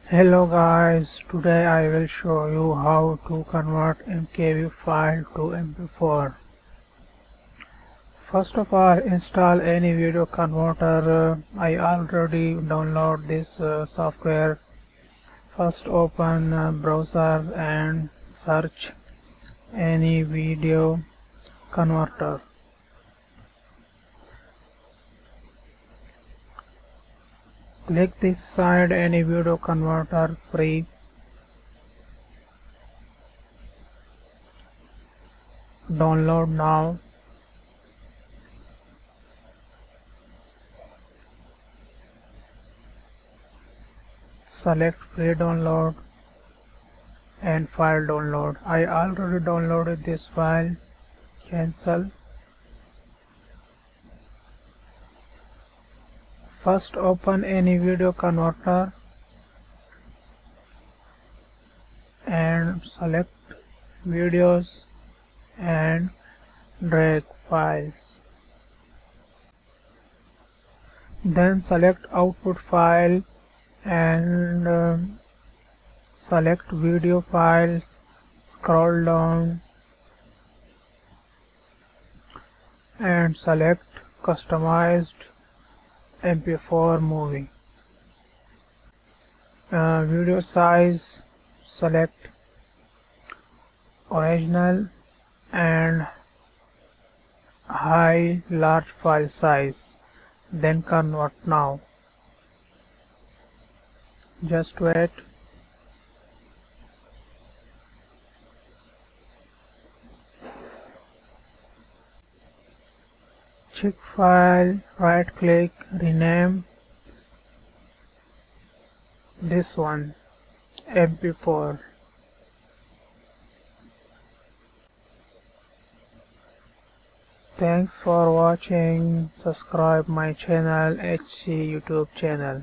Hello guys, today I will show you how to convert MKV file to mp4. First of all, install any video converter. I already download this software. First open browser and search any video converter. Click this side, any video converter free. Download now. Select free download and file download. I already downloaded this file. Cancel. First open any video converter and select videos and drag files. Then select output file and select video files. Scroll down and select customized mp4 movie. Video size, select original and high large file size, then convert now. Just wait. Check file, right click, rename this one mp4. Thanks for watching. Subscribe my channel, Hsee YouTube channel.